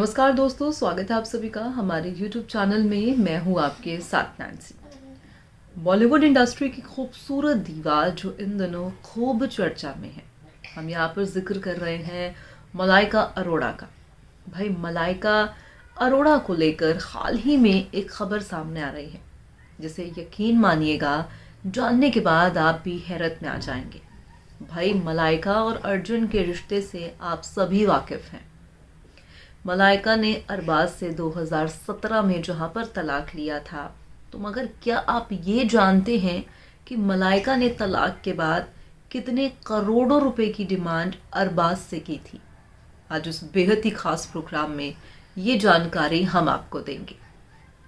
नमस्कार दोस्तों, स्वागत है आप सभी का हमारे YouTube चैनल में। मैं हूँ आपके साथ नैन्सी। बॉलीवुड इंडस्ट्री की खूबसूरत दीवार जो इन दिनों खूब चर्चा में है, हम यहाँ पर जिक्र कर रहे हैं मलाइका अरोड़ा का। भाई, मलाइका अरोड़ा को लेकर हाल ही में एक खबर सामने आ रही है जिसे यकीन मानिएगा जानने के बाद आप भी हैरत में आ जाएंगे। भाई, मलाइका और अर्जुन के रिश्ते से आप सभी वाकिफ़ हैं। मलाइका ने अरबाज से 2017 में जहां पर तलाक लिया था, तो मगर क्या आप ये जानते हैं कि मलाइका ने तलाक के बाद कितने करोड़ों रुपए की डिमांड अरबाज से की थी? आज उस बेहद ही खास प्रोग्राम में ये जानकारी हम आपको देंगे।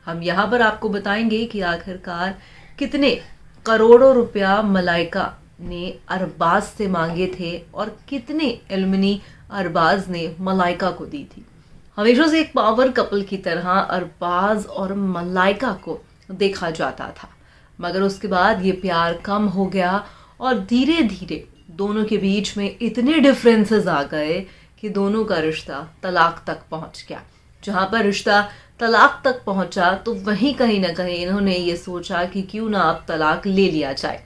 हम यहाँ पर आपको बताएंगे कि आखिरकार कितने करोड़ों रुपया मलाइका ने अरबाज से मांगे थे और कितने एलुमनी अरबाज ने मलाइका को दी थी। हमेशा से एक पावर कपल की तरह अरबाज और मलाइका को देखा जाता था, मगर उसके बाद ये प्यार कम हो गया और धीरे धीरे दोनों के बीच में इतने डिफरेंसेस आ गए कि दोनों का रिश्ता तलाक तक पहुंच गया। जहां पर रिश्ता तलाक तक पहुंचा तो वहीं कहीं ना कहीं इन्होंने ये सोचा कि क्यों ना अब तलाक ले लिया जाए।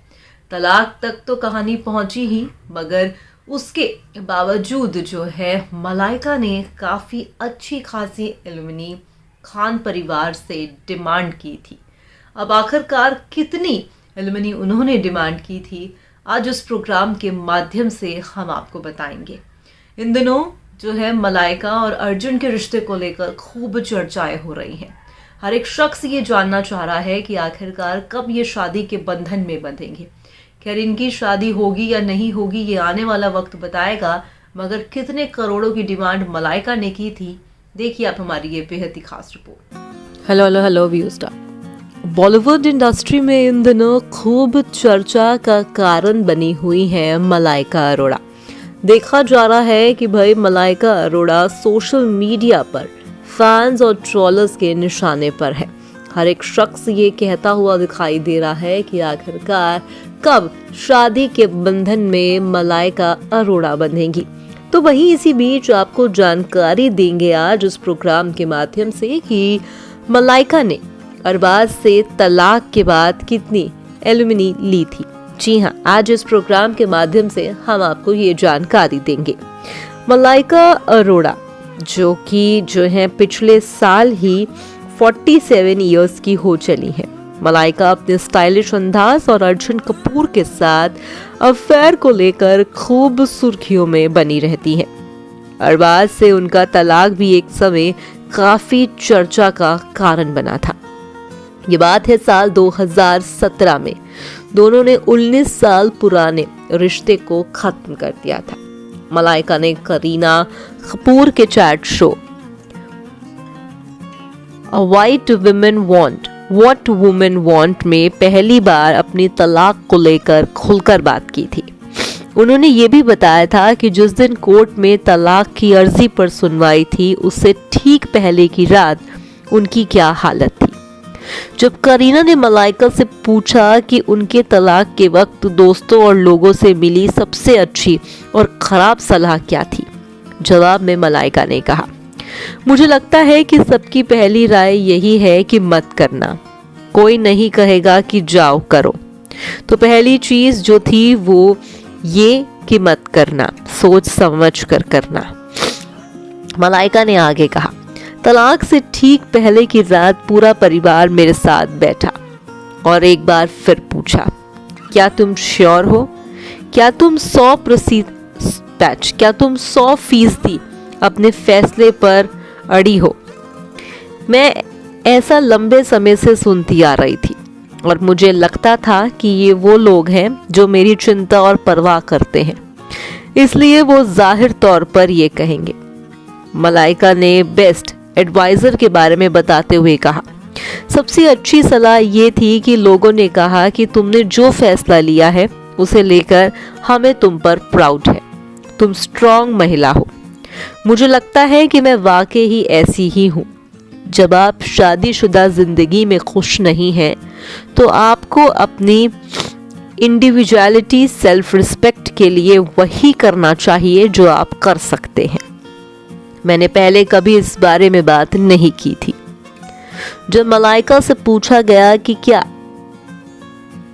तलाक तक तो कहानी पहुंची ही, मगर उसके बावजूद जो है मलाइका ने काफ़ी अच्छी खासी एलुमनी खान परिवार से डिमांड की थी। अब आखिरकार कितनी एलुमनी उन्होंने डिमांड की थी, आज उस प्रोग्राम के माध्यम से हम आपको बताएंगे। इन दिनों जो है मलाइका और अर्जुन के रिश्ते को लेकर खूब चर्चाएं हो रही हैं। हर एक शख्स ये जानना चाह रहा है कि आखिरकार कब ये शादी के बंधन में बंधेंगे। खैर, इनकी शादी होगी या नहीं होगी ये आने वाला वक्त बताएगा, मगर कितने करोड़ों की डिमांड मलाइका ने की थी, देखिए आप हमारी ये बेहद ही खास report. Hello view star. Bollywood industry में इन दिनों खूब चर्चा का कारण बनी हुई है मलाइका अरोड़ा। देखा जा रहा है कि भाई मलाइका अरोड़ा सोशल मीडिया पर फैंस और ट्रोलर्स के निशाने पर है। हर एक शख्स ये कहता हुआ दिखाई दे रहा है कि आखिरकार कब शादी के बंधन में मलाइका अरोड़ा बंधेंगी। तो वहीं इसी बीच आपको जानकारी देंगे आज उस प्रोग्राम के माध्यम से कि मलाइका ने अरबाज से तलाक के बाद कितनी एलुमनी ली थी। जी हाँ, आज इस प्रोग्राम के माध्यम से हम आपको ये जानकारी देंगे। मलाइका अरोड़ा जो है पिछले साल ही 47 इयर्स की हो चली है। मलाइका अपने स्टाइलिश अंदाज और अर्जुन कपूर के साथ अफेयर को लेकर खूब सुर्खियों में बनी रहती हैं। अरबाज से उनका तलाक भी एक समय काफी चर्चा का कारण बना था। ये बात है साल 2017 में। दोनों ने 19 साल पुराने रिश्ते को खत्म कर दिया था। मलाइका ने करीना कपूर के chat show A White Women Want What Women Want में पहली बार अपनी तलाक को लेकर खुलकर बात की थी। उन्होंने ये भी बताया था कि जिस दिन कोर्ट में तलाक की अर्जी पर सुनवाई थी, उससे ठीक पहले की रात उनकी क्या हालत थी। जब करीना ने मलाइका से पूछा कि उनके तलाक के वक्त दोस्तों और लोगों से मिली सबसे अच्छी और खराब सलाह क्या थी, जवाब में मलाइका ने कहा, मुझे लगता है कि सबकी पहली राय यही है कि मत करना। कोई नहीं कहेगा कि जाओ करो। तो पहली चीज जो थी वो ये कि मत करना, सोच समझ कर करना। मलाइका ने आगे कहा, तलाक से ठीक पहले की रात पूरा परिवार मेरे साथ बैठा और एक बार फिर पूछा, क्या तुम श्योर हो? क्या तुम 100% अपने फैसले पर अड़ी हो? मैं ऐसा लंबे समय से सुनती आ रही थी और मुझे लगता था कि ये वो लोग हैं जो मेरी चिंता और परवाह करते हैं, इसलिए वो जाहिर तौर पर ये कहेंगे। मलाइका ने बेस्ट एडवाइजर के बारे में बताते हुए कहा, सबसे अच्छी सलाह ये थी कि लोगों ने कहा कि तुमने जो फैसला लिया है उसे लेकर हमें तुम पर प्राउड है। तुम स्ट्रॉन्ग महिला हो। मुझे लगता है कि मैं वाकई ही ऐसी ही हूँ। जब आप शादीशुदा जिंदगी में खुश नहीं हैं, तो आपको अपनी इंडिविजुअलिटी, सेल्फ रिस्पेक्ट के लिए वही करना चाहिए जो आप कर सकते हैं। मैंने पहले कभी इस बारे में बात नहीं की थी। जब मलाइका से पूछा गया कि क्या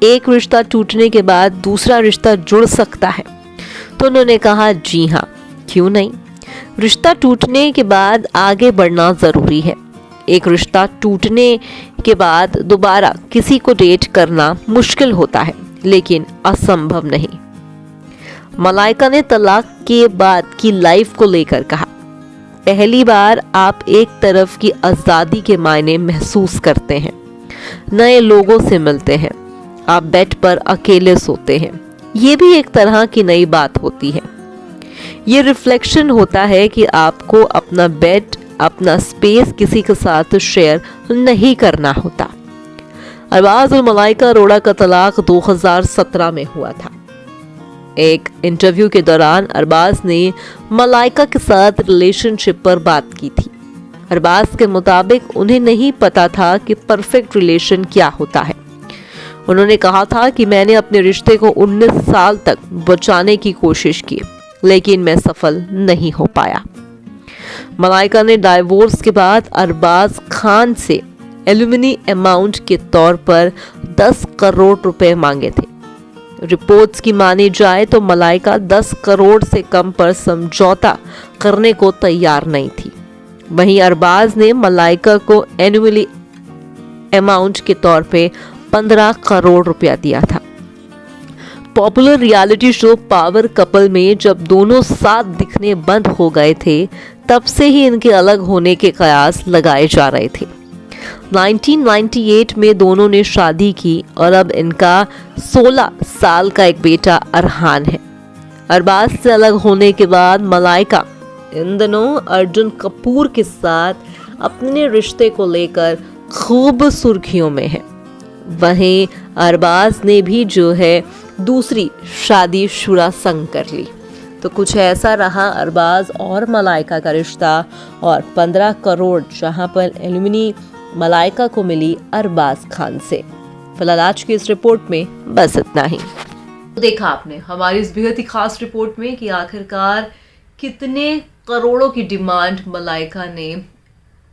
एक रिश्ता टूटने के बाद दूसरा रिश्ता जुड़ सकता है, तो उन्होंने कहा जी हाँ, क्यों नहीं। रिश्ता टूटने के बाद आगे बढ़ना ज़रूरी है। एक रिश्ता टूटने के बाद दोबारा किसी को डेट करना मुश्किल होता है, लेकिन असंभव नहीं। मलाइका ने तलाक के बाद की लाइफ को लेकर कहा, पहली बार आप एक तरफ की आज़ादी के मायने महसूस करते हैं, नए लोगों से मिलते हैं, आप बेड पर अकेले सोते हैं। ये भी एक तरह की नई बात होती है। ये रिफ्लेक्शन होता है कि आपको अपना बेड, अपना स्पेस किसी के साथ शेयर नहीं करना होता। अरबाज और मलाइका अरोड़ा का तलाक 2017 में हुआ था। एक इंटरव्यू के दौरान अरबाज ने मलाइका के साथ रिलेशनशिप पर बात की थी। अरबाज के मुताबिक उन्हें नहीं पता था कि परफेक्ट रिलेशन क्या होता है। उन्होंने कहा था कि मैंने अपने रिश्ते को 19 साल तक बचाने की कोशिश की, लेकिन मैं सफल नहीं हो पाया। मलाइका ने डाइवोर्स के बाद अरबाज खान से एलुमनी अमाउंट के तौर पर 10 करोड़ रुपए मांगे थे। रिपोर्ट्स की मानी जाए तो मलाइका 10 करोड़ से कम पर समझौता करने को तैयार नहीं थी। वहीं अरबाज ने मलाइका को एनुअली अमाउंट के तौर पे 15 करोड़ रुपया दिया था। Popular reality show power couple में जब दोनों साथ दिखने बंद हो गए थे, तब से ही इनके अलग होने के कयास लगाए जा रहे थे। 1998 में दोनों ने शादी की और अब इनका 16 साल का एक बेटा अरहान है। अरबाज से अलग होने के बाद मलाइका इन दिनों अर्जुन कपूर के साथ अपने रिश्ते को लेकर खूब सुर्खियों में है। वहीं अरबाज ने भी जो है दूसरी शादीशुदा संग कर ली। तो कुछ ऐसा रहा अरबाज और मलाइका का रिश्ता, और 15 करोड़ जहां पर एलुमनी मलाइका को मिली अरबाज खान से। फिलहाल आज की इस रिपोर्ट में बस इतना ही। देखा आपने हमारी इस बेहद ही खास रिपोर्ट में कि आखिरकार कितने करोड़ों की डिमांड मलाइका ने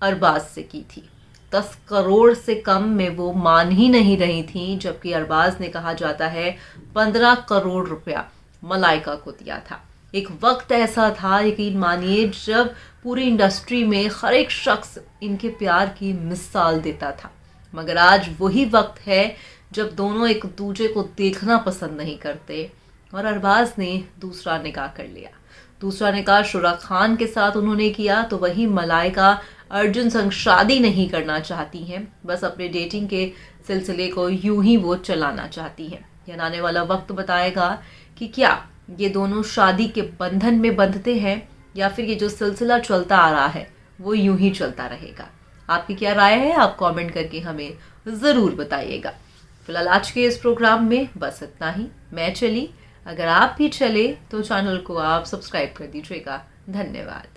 अरबाज से की थी। 10 करोड़ से कम में वो मान ही नहीं रही थी, जबकि अरबाज ने कहा जाता है 15 करोड़ रुपया मलाइका को दिया था। एक वक्त ऐसा था, यकीन मानिए, जब पूरी इंडस्ट्री में हर एक शख्स इनके प्यार की मिसाल देता था। मगर आज वही वक्त है जब दोनों एक दूसरे को देखना पसंद नहीं करते, और अरबाज ने दूसरा निकाह कर लिया। दूसरा निकाह शुरा खान के साथ उन्होंने किया, तो वही मलाइका अर्जुन संग शादी नहीं करना चाहती हैं, बस अपने डेटिंग के सिलसिले को यूं ही वो चलाना चाहती हैं। यह आने वाला वक्त बताएगा कि क्या ये दोनों शादी के बंधन में बंधते हैं, या फिर ये जो सिलसिला चलता आ रहा है वो यूं ही चलता रहेगा। आपकी क्या राय है, आप कमेंट करके हमें ज़रूर बताइएगा। फिलहाल आज के इस प्रोग्राम में बस इतना ही। मैं चली, अगर आप भी चले तो चैनल को आप सब्सक्राइब कर दीजिएगा। धन्यवाद।